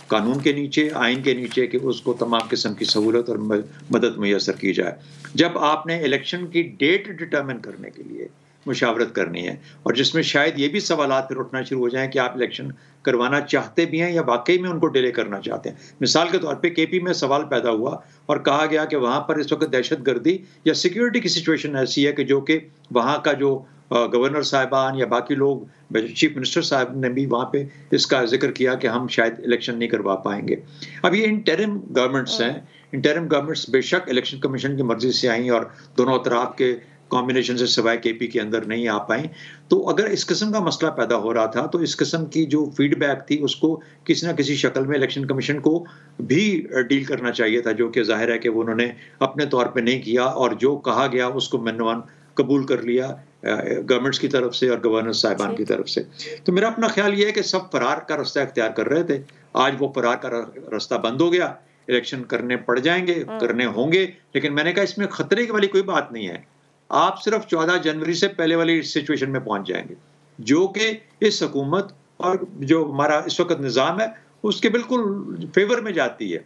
S4: कानून के नीचे, आइन के नीचे, कि उसको तमाम किस्म की सहूलत और मदद मुयसर की जाए। जब आपने इलेक्शन की डेट डिटर्मिन करने के लिए मुशावरत करनी है, और जिसमें शायद ये भी सवालात फिर उठना शुरू हो जाएं कि आप इलेक्शन करवाना चाहते भी हैं या वाकई में उनको डिले करना चाहते हैं। मिसाल के तौर पे केपी में सवाल पैदा हुआ और कहा गया कि वहाँ पर इस वक्त दहशतगर्दी या सिक्योरिटी की सिचुएशन ऐसी है कि जो कि वहाँ का जो गवर्नर साहिबान या बाकी लोग, चीफ मिनिस्टर साहब ने भी वहाँ पे इसका जिक्र किया कि हम शायद इलेक्शन नहीं करवा पाएंगे। अब ये इंटरिम गवर्नमेंट्स हैं, इंटरिम गवर्नमेंट्स बेशक इलेक्शन कमीशन की मर्जी से आई और दोनों तरफ के कॉम्बिनेशन से सिवाय केपी के अंदर नहीं आ पाई। तो अगर इस किस्म का मसला पैदा हो रहा था तो इस किस्म की जो फीडबैक थी उसको किसी ना किसी शक्ल में इलेक्शन कमीशन को भी डील करना चाहिए था, जो कि जाहिर है कि वो उन्होंने अपने तौर पे नहीं किया और जो कहा गया उसको मनवान कबूल कर लिया गवर्नमेंट्स की तरफ से और गवर्नर साहिबान की तरफ से। तो मेरा अपना ख्याल ये है कि सब फरार का रास्ता इख्तियार कर रहे थे, आज वो फरार का रास्ता बंद हो गया, इलेक्शन करने पड़ जाएंगे, करने होंगे। लेकिन मैंने कहा इसमें खतरे वाली कोई बात नहीं है, आप सिर्फ 14 जनवरी से पहले वाली सिचुएशन में पहुंच जाएंगे, जो कि इस हुकूमत और जो हमारा इस वक्त निज़ाम है उसके बिल्कुल फेवर में जाती है।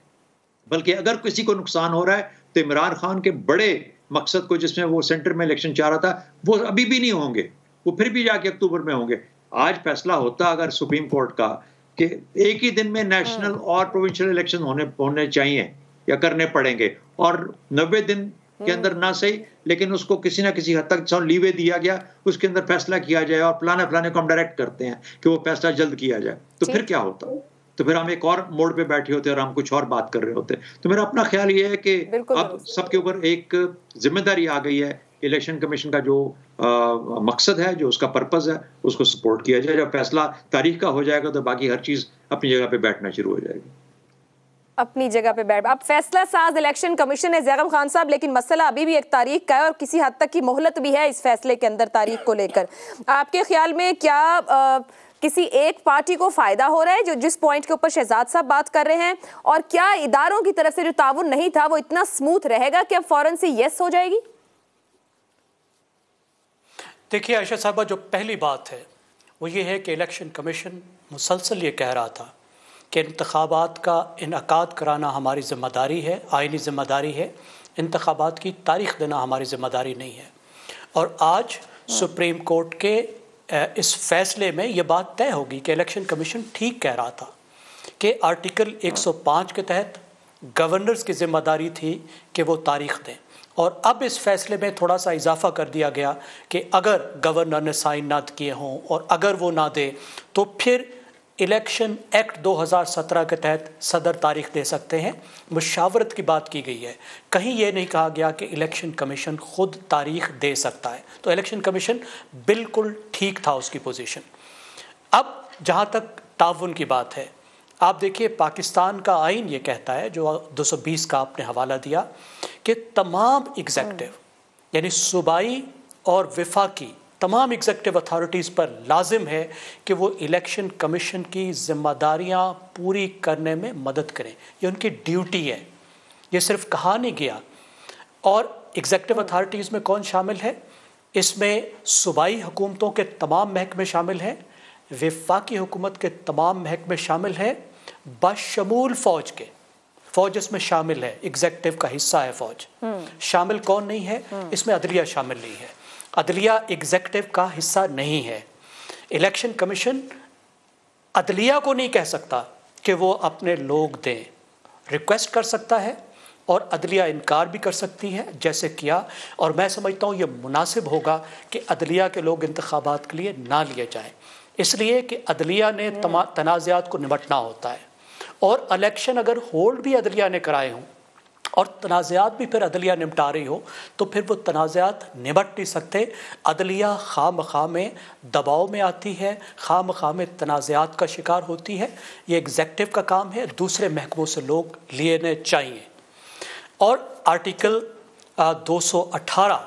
S4: बल्कि अगर किसी को नुकसान हो रहा है तो इमरान खान के बड़े मकसद को, जिसमें वो सेंटर में इलेक्शन चाह रहा था, वो अभी भी नहीं होंगे, वो फिर भी जाके अक्टूबर में होंगे। आज फैसला होता अगर सुप्रीम कोर्ट का कि एक ही दिन में नेशनल और प्रोविंशियल इलेक्शन होने चाहिए या करने पड़ेंगे, और 90 दिन के अंदर ना सही लेकिन उसको किसी ना किसी हद तक लीवे दिया गया, उसके अंदर फैसला किया जाए और फलाने को हम डायरेक्ट करते हैं कि वो फैसला जल्द किया जाए, तो फिर क्या होता? तो फिर हम एक और मोड़ पे बैठे होते और हम कुछ और बात कर रहे होते। तो मेरा अपना ख्याल ये है कि अब सबके ऊपर एक जिम्मेदारी आ गई है, इलेक्शन कमीशन का जो मकसद है, जो उसका पर्पस है, उसको सपोर्ट किया जाए। जब फैसला तारीख का हो जाएगा तो बाकी हर चीज अपनी जगह पे बैठना शुरू हो जाएगी,
S1: अपनी जगह पे बैठ। अब फैसला साज इलेक्शन कमीशन है ज़ैगम खान साहब, लेकिन मसला अभी भी एक तारीख का है और किसी हद तक की मोहलत भी है इस फैसले के अंदर तारीख को लेकर। आपके ख्याल में क्या किसी एक पार्टी को फायदा हो रहा है, जो जिस पॉइंट के ऊपर शहजाद साहब बात कर रहे हैं, और क्या इदारों की तरफ से जो ताउन नहीं था वो इतना स्मूथ रहेगा कि अब फौरन से यस हो जाएगी?
S3: देखिए आयशा साहबा, जो पहली बात है वो ये है कि इलेक्शन कमीशन मुसलसल ये कह रहा था कि इंतखाबात का इनकाद कराना हमारी ज़िम्मेदारी है, आइनी ज़िम्मेदारी है, इंतखाबात की तारीख देना हमारी ज़िम्मेदारी नहीं है। और आज सुप्रीम कोर्ट के इस फैसले में ये बात तय होगी कि इलेक्शन कमीशन ठीक कह रहा था कि आर्टिकल 105 के तहत गवर्नर्स की ज़िम्मेदारी थी कि वो तारीख दें, और अब इस फैसले में थोड़ा सा इजाफा कर दिया गया कि अगर गवर्नर ने साइन ना किए हों और अगर वो ना दे तो फिर इलेक्शन एक्ट 2017 के तहत सदर तारीख दे सकते हैं। मुशावरत की बात की गई है, कहीं ये नहीं कहा गया कि इलेक्शन कमीशन खुद तारीख दे सकता है। तो इलेक्शन कमीशन बिल्कुल ठीक था उसकी पोजीशन। अब जहाँ तक ताउन की बात है, आप देखिए पाकिस्तान का आइन ये कहता है, जो 220 का आपने हवाला दिया, कि तमाम एग्जेक्टिव यानी सूबाई और वफाकी तमाम एग्जेक्टिव अथॉरिटीज़ पर लाजिम है कि वो इलेक्शन कमीशन की जिम्मेदारियां पूरी करने में मदद करें, ये उनकी ड्यूटी है, ये सिर्फ कहा नहीं गया। और एग्जेक्टिव अथॉरिटीज़ में कौन शामिल है? इसमें सूबाई हुकूमतों के तमाम महकमे शामिल हैं, वफाकी हुकूमत के तमाम महकमे शामिल हैं, बशमूल फ़ौज के। फ़ौज इसमें शामिल है, एग्जेक्टिव का हिस्सा है फ़ौज। शामिल कौन नहीं है इसमें? अदलिया शामिल नहीं है, अदलिया एग्जेक्टिव का हिस्सा नहीं है। इलेक्शन कमीशन अदलिया को नहीं कह सकता कि वो अपने लोग दें, रिक्वेस्ट कर सकता है और अदलिया इनकार भी कर सकती है, जैसे किया। और मैं समझता हूँ ये मुनासिब होगा कि अदलिया के लोग इंतखाबात के लिए ना लिए जाएं, इसलिए कि अदलिया ने तनाज़ात को निपटना होता है, और इलेक्शन अगर होल्ड भी अदलिया ने कराए हों और तनाज़ात भी फिर अदलिया निपटा रही हो तो फिर वो तनाज़ात निपट नहीं सकते। अदलिया खामखा में दबाव में आती है, खामखा में तनाज़ात का शिकार होती है। ये एग्जेक्टिव का काम है, दूसरे महकमों से लोग लेने चाहिए। और आर्टिकल 218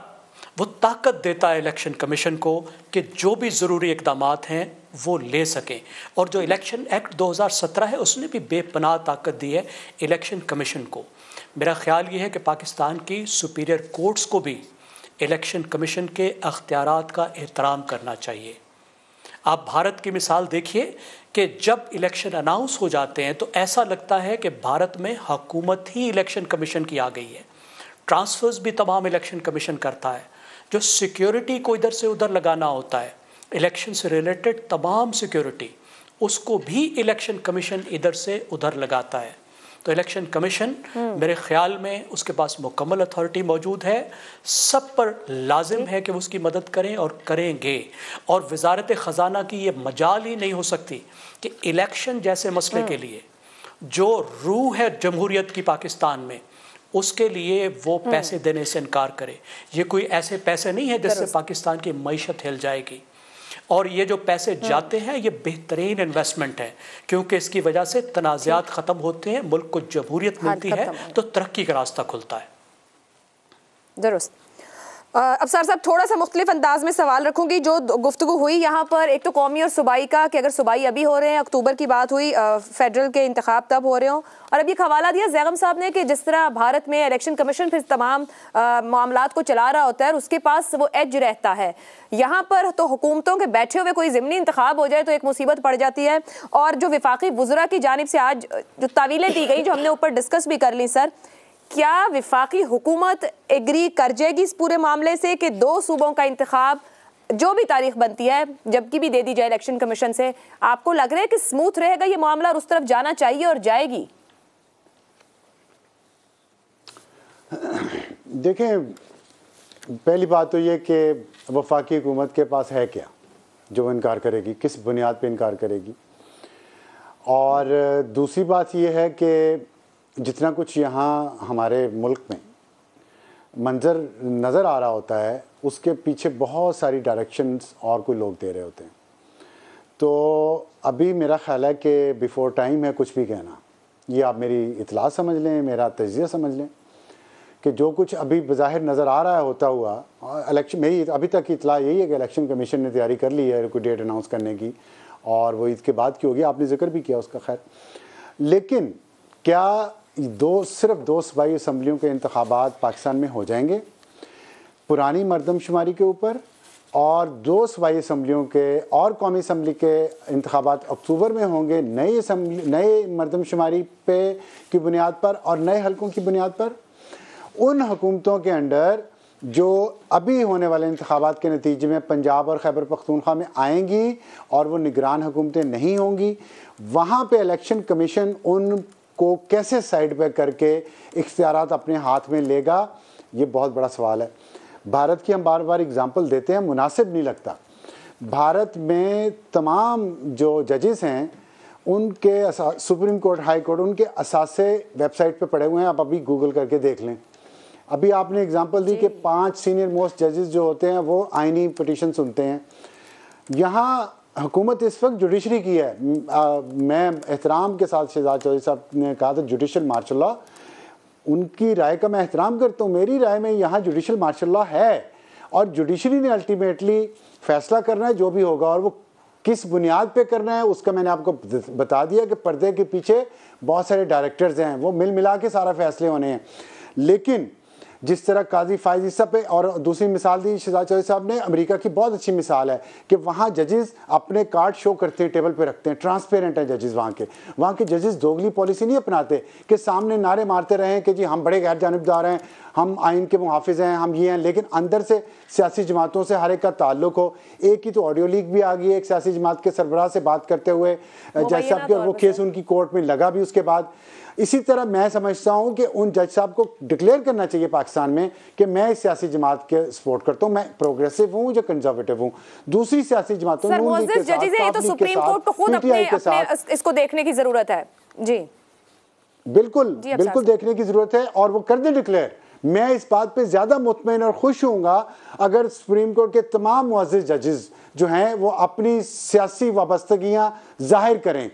S3: वो ताकत देता है इलेक्शन कमीशन को कि जो भी ज़रूरी इक़दामात हैं वो ले सकें। और जो इलेक्शन एक्ट 2017 है उसने भी बेपनाह ताकत दी है इलेक्शन कमीशन को। मेरा ख्याल ये है कि पाकिस्तान की सुपीरियर कोर्ट्स को भी इलेक्शन कमीशन के अख्तियारात का एहतराम करना चाहिए। आप भारत की मिसाल देखिए कि जब इलेक्शन अनाउंस हो जाते हैं तो ऐसा लगता है कि भारत में हुकूमत ही इलेक्शन कमीशन की आ गई है। ट्रांसफ़र्स भी तमाम इलेक्शन कमीशन करता है, जो सिक्योरिटी को इधर से उधर लगाना होता है, इलेक्शन से रिलेटेड तमाम सिक्योरिटी, उसको भी इलेक्शन कमीशन इधर से उधर लगाता है। तो इलेक्शन कमीशन मेरे ख्याल में उसके पास मुकम्मल अथॉरिटी मौजूद है, सब पर लाजिम है कि वो उसकी मदद करें और करेंगे। और वजारत ख़जाना की ये मजाल ही नहीं हो सकती कि इलेक्शन जैसे मसले के लिए जो रूह है जमहूरियत की पाकिस्तान में, उसके लिए वो पैसे देने से इनकार करे। ये कोई ऐसे पैसे नहीं है जिससे पाकिस्तान की मईशत हिल जाएगी। और ये जो पैसे जाते हैं ये बेहतरीन इन्वेस्टमेंट है, क्योंकि इसकी वजह से तनाज़ात ख़त्म होते हैं, मुल्क को जमहूरियत मिलती है, तो तरक्की का रास्ता खुलता है।
S1: दुरुस्त। अब सर साहब थोड़ा सा मुख्तलिफ अंदाज में सवाल रखूंगी। जो गुफ्तगू हुई यहाँ पर, एक तो कौमी और सूबाई का, कि अगर सूबाई अभी हो रहे हैं, अक्टूबर की बात हुई, फेडरल के इंतखाब तब हो रहे हों, और अभी हवाला दिया ज़ैगम साहब ने कि जिस तरह भारत में इलेक्शन कमीशन फिर तमाम मामलात को चला रहा होता है, उसके पास वो एज रहता है। यहाँ पर तो हुकूमतों के बैठे हुए कोई ज़िमनी इंतखाब हो जाए तो एक मुसीबत पड़ जाती है। और जो विफाकी वज़रा की जानिब से आज जो तावीलें दी गई, जो हमने ऊपर डिस्कस भी कर ली सर, क्या विफाकी हुकूमत एग्री कर जाएगी इस पूरे मामले से कि 2 सूबों का इंतखाब जो भी तारीख बनती है जबकि भी दे दी जाए इलेक्शन कमीशन से? आपको लग रहा है कि स्मूथ रहेगा ये मामला और उस तरफ जाना चाहिए और जाएगी?
S2: देखें, पहली बात तो ये कि वफाकी हुकूमत के पास है क्या जो इनकार करेगी, किस बुनियाद पे इनकार करेगी। और दूसरी बात ये है कि जितना कुछ यहाँ हमारे मुल्क में मंजर नज़र आ रहा होता है, उसके पीछे बहुत सारी डायरेक्शंस और कोई लोग दे रहे होते हैं। तो अभी मेरा ख्याल है कि बिफोर टाइम है कुछ भी कहना। ये आप मेरी इतला समझ लें, मेरा तजिया समझ लें कि जो कुछ अभी बज़ाहिर नज़र आ रहा है होता हुआ इलेक्शन, मेरी अभी तक की इतला यही है कि इलेक्शन कमीशन ने तैयारी कर ली है कोई डेट अनाउंस करने की, और वो ईद के बाद की होगी। आपने जिक्र भी किया उसका, खैर। लेकिन क्या सिर्फ 2 सूबाई असम्बलियों के इंतखाबात पाकिस्तान में हो जाएंगे पुरानी मरदमशुमारी के ऊपर, और 2 सूबाई असम्बलियों के और कौमी असम्बली के इंतखाबात अक्टूबर में होंगे नए मरदमशुमारी पे की बुनियाद पर और नए हलकों की बुनियाद पर? उन हुकूमतों के अंडर जो अभी होने वाले इंतखाबात के नतीजे में पंजाब और खैबर पख्तूनख्वा में आएंगी और वो निगरान हुकूमतें नहीं होंगी, वहाँ पे इलेक्शन कमीशन उन को कैसे साइड पे करके इख्तियारात अपने हाथ में लेगा, ये बहुत बड़ा सवाल है। भारत की हम बार बार एग्जांपल देते हैं, मुनासिब नहीं लगता। भारत में तमाम जो जजेस हैं उनके सुप्रीम कोर्ट, हाई कोर्ट, उनके असासे वेबसाइट पे पड़े हुए हैं, आप अभी गूगल करके देख लें। अभी आपने एग्जांपल दी कि 5 सीनियर मोस्ट जजेस जो होते हैं वो आइनी पिटीशन सुनते हैं। यहाँ हुकूमत इस वक्त जुडिशरी की है। मैं एहतराम के साथ शहजाद चौधरी साहब ने कहा था जुडिशल मार्शल लॉ, उनकी राय का मैं एहतराम करता हूँ। मेरी राय में यहाँ जुडिशल मार्शल लॉ है और जुडिशरी ने अल्टीमेटली फैसला करना है जो भी होगा, और वो किस बुनियाद पे करना है उसका मैंने आपको बता दिया कि पर्दे के पीछे बहुत सारे डायरेक्टर्स हैं, वो मिल मिला के सारा फैसले होने हैं। लेकिन जिस तरह काजी फायज ईसा पे, और दूसरी मिसाल दी शहजाद चौधरी साहब ने, अमेरिका की बहुत अच्छी मिसाल है कि वहाँ जजेस अपने कार्ड शो करते हैं, टेबल पे रखते हैं, ट्रांसपेरेंट हैं जजेस। वहाँ के जजेस दोगली पॉलिसी नहीं अपनाते कि सामने नारे मारते रहें कि जी हम बड़े गैर जानिबदार हैं, हम आइन के मुहाफिज हैं, हम ये हैं, लेकिन अंदर से सियासी जमातों से हर एक का ताल्लुक हो। एक ही तो ऑडियो लीक भी आ गई है एक सियासी जमात के सरबराह से बात करते हुए जज साहब के, और वो केस उनकी कोर्ट में लगा भी उसके बाद। इसी तरह मैं समझता हूँ कि उन जज साहब को डिक्लेयर करना चाहिए पाकिस्तान में कि मैं इस सियासी जमात के सपोर्ट करता हूँ, मैं प्रोग्रेसिव हूँ या कंजर्वेटिव हूँ। दूसरी सियासी जमातों
S1: तो सुप्रीम कोर्ट को खुद अपने इसको देखने की जरूरत है। जी
S2: बिल्कुल बिल्कुल देखने की जरूरत है, और वो कर दे डिक्लेयर। मैं इस बात पे ज्यादा मुतमईन और खुश होऊंगा अगर सुप्रीम कोर्ट के तमाम मुअज़्ज़िज़ जजेस जो हैं वो अपनी सियासी वाबस्तगियां जाहिर करें।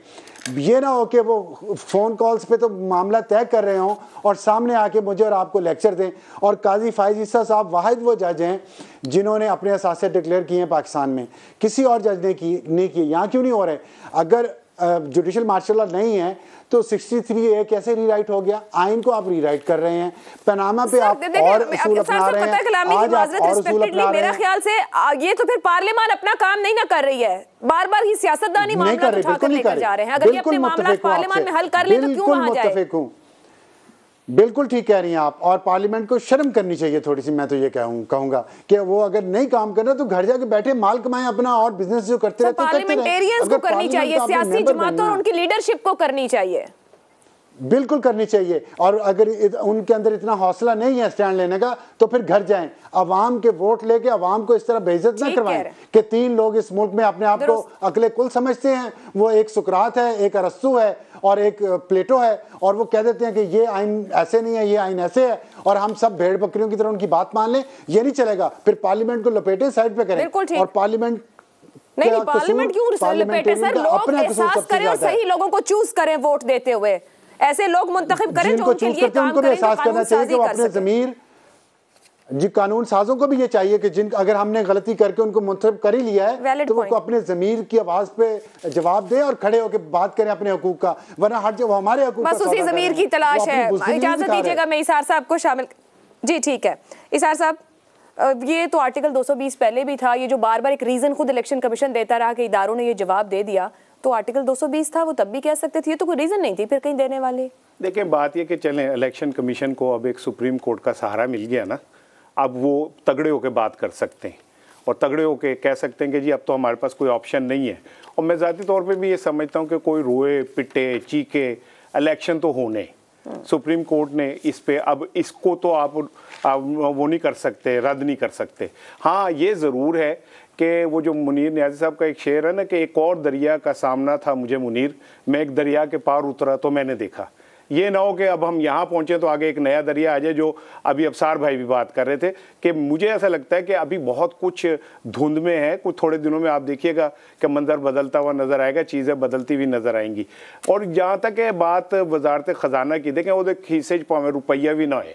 S2: ये ना हो कि वो फ़ोन कॉल्स पे तो मामला तय कर रहे हों और सामने आके मुझे और आपको लेक्चर दें। और काजी फायज ईसा साहब वाहिद वो जज हैं जिन्होंने अपने असासे डिक्लेयर किए हैं पाकिस्तान में, किसी और जज ने नहीं किए। यहाँ क्यों नहीं हो रहे? अगर जुडिशल मार्शल लॉ नहीं है तो 63A कैसे रीराइट हो गया? आइन को आप रीराइट कर रहे हैं, पनामा पे आप और उसूल अपना रहे हैं, आज आप और उसूल अपना रहे हैं।
S1: मेरा ख्याल से ये तो फिर पार्लियामान अपना काम नहीं ना कर रही है, बार-बार ही सियासतदानी मामला उठाकर लेकर जा रहे हैं। अगर ये अपने मामला पार्लियामान में हल कर ले तो क्यों वहां जाए?
S2: बिल्कुल ठीक कह रही हैं आप, और पार्लियामेंट को शर्म करनी चाहिए थोड़ी सी। मैं तो ये कहूंगा कि वो अगर नहीं काम करना तो घर जाके बैठे माल कमाएं अपना, और बिजनेस जो करते रहते हैं
S1: पार्लियामेंटेरियंस को करनी चाहिए, सियासी जमातों और उनकी लीडरशिप को करनी चाहिए,
S2: बिल्कुल करनी चाहिए। और अगर उनके अंदर इतना हौसला नहीं है स्टैंड लेने का तो फिर घर जाएं, अवाम के वोट लेके अवाम को इस तरह बेइज्जत ना करवाएं कि 3 लोग इस मुल्क में अपने आप को अकले कुल समझते हैं। वो एक सुकरात है, एक अरस्तु है और एक प्लेटो है, और वो कह देते हैं कि ये आइन ऐसे नहीं है, ये आइन ऐसे है, और हम सब भेड़ बकरियों की तरह उनकी बात मान लें। ये नहीं चलेगा। फिर पार्लियामेंट को लपेटे साइड पे करें, और पार्लियामेंट
S1: नहीं, पार्लियामेंट क्यों लपेटे सर? लोग एहसास करें और सही लोगों को चूज करें वोट देते हुए। ऐसे लोग मुंतखब करें जो उनके लिए काम करें,
S2: एहसास करना चाहिए कि वो अपने ज़मीर जी, कानून साजों को भी ये चाहिए कि जिन अगर हमने गलती करके उनको मुंतखब कर ही लिया है तो वो अपने ज़मीर की आवाज़ पे जवाब दे और खड़े होकर बात करें अपने हकूक का, वरना हट जाओ हमारे हकूक
S1: बस उसी ज़मीर की तलाश है। इजाज़त दीजिएगा, मैं इसार साहब को शामिल जी ठीक है। इसार साहब, ये तो आर्टिकल 220 पहले भी था, ये जो बार बार एक रीज़न खुद इलेक्शन कमीशन देता रहा कि इदारों ने ये जवाब दे दिया, तो आर्टिकल 220 था, वो तब भी कह सकते थे, ये तो कोई रीज़न नहीं थी फिर कहीं देने वाले।
S5: देखिए, बात ये कि चलें, इलेक्शन कमीशन को अब एक सुप्रीम कोर्ट का सहारा मिल गया ना, अब वो तगड़े होकर बात कर सकते हैं और तगड़े होकर कह सकते हैं कि जी अब तो हमारे पास कोई ऑप्शन नहीं है। और मैं ज़ाती तौर पे भी ये समझता हूँ कि कोई रोए पिटे चीखे, इलेक्शन तो होने। सुप्रीम कोर्ट ने इस पे अब इसको तो आप वो नहीं कर सकते, रद्द नहीं कर सकते। हाँ, ये ज़रूर है कि वो जो मुनीर नियाज़ी साहब का एक शेर है ना कि एक और दरिया का सामना था मुझे मुनीर, मैं एक दरिया के पार उतरा तो मैंने देखा। ये ना हो कि अब हम यहाँ पहुँचे तो आगे एक नया दरिया आ जाए, जो अभी अफसार भाई भी बात कर रहे थे कि मुझे ऐसा लगता है कि अभी बहुत कुछ धुंध में है। कुछ थोड़े दिनों में आप देखिएगा कि मंजर बदलता हुआ नज़र आएगा, चीज़ें बदलती हुई नज़र आएंगी। और जहाँ तक है बात वजारत ख़जाना की, देखें वो खीसे पावे रुपया भी ना है,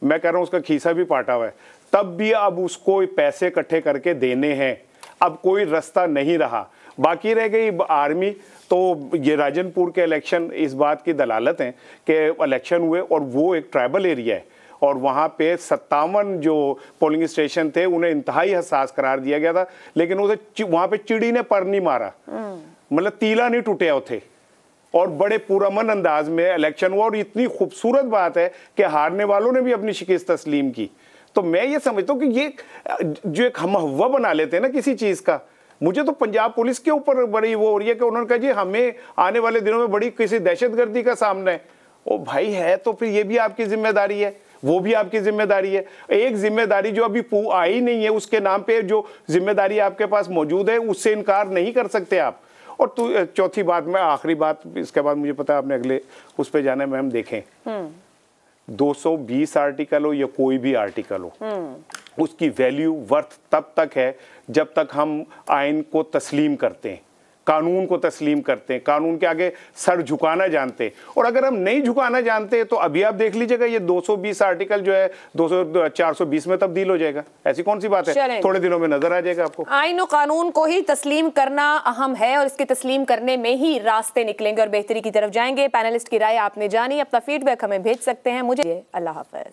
S5: मैं कह रहा हूँ उसका खीसा भी पाटा हुआ है, तब भी अब उसको पैसे इकट्ठे करके देने हैं। अब कोई रास्ता नहीं रहा, बाकी रह गई आर्मी। तो ये राजनपुर के इलेक्शन इस बात की दलालत हैं कि इलेक्शन हुए और वो एक ट्राइबल एरिया है और वहाँ पे 57 जो पोलिंग स्टेशन थे उन्हें इंतहाई हसास करार दिया गया था, लेकिन उसे वहाँ पे चिड़ी ने पर नहीं मारा, मतलब तीला नहीं टूटे थे, और बड़े पुरअमन अंदाज में इलेक्शन हुआ। और इतनी खूबसूरत बात है कि हारने वालों ने भी अपनी शिकस्त तस्लीम की। तो मैं ये समझता हूँ कि ये जो एक हम हवा बना लेते हैं ना किसी चीज़ का, मुझे तो पंजाब पुलिस के ऊपर बड़ी वो हो रही है कि उन्होंने कहा जी हमें आने वाले दिनों में बड़ी किसी दहशतगर्दी का सामना है। ओ भाई है तो फिर ये भी आपकी जिम्मेदारी है, वो भी आपकी जिम्मेदारी है। एक जिम्मेदारी जो अभी आई नहीं है उसके नाम पे जो जिम्मेदारी आपके पास मौजूद है उससे इनकार नहीं कर सकते आप। और चौथी बात में आखिरी बात, इसके बाद मुझे पता है आपने अगले उस पर जाना है, मैम देखें 220 आर्टिकल हो या कोई भी आर्टिकल हो, उसकी वैल्यू वर्थ तब तक है जब तक हम आइन को तस्लीम करते हैं, कानून को तस्लीम करते हैं, कानून के आगे सर झुकाना जानते हैं। और अगर हम नहीं झुकाना जानते तो अभी आप देख लीजिएगा ये 220 आर्टिकल जो है 420 में तब्दील हो जाएगा। ऐसी कौन सी बात है, थोड़े दिनों में नजर आ जाएगा आपको।
S1: आइन और कानून को ही तस्लीम करना अहम है और इसके तस्लीम करने में ही रास्ते निकलेंगे और बेहतरी की तरफ जाएंगे। पैनलिस्ट की राय आपने जानी, अपना फीडबैक हमें भेज सकते हैं। मुझे अल्लाह हाफ़िज़।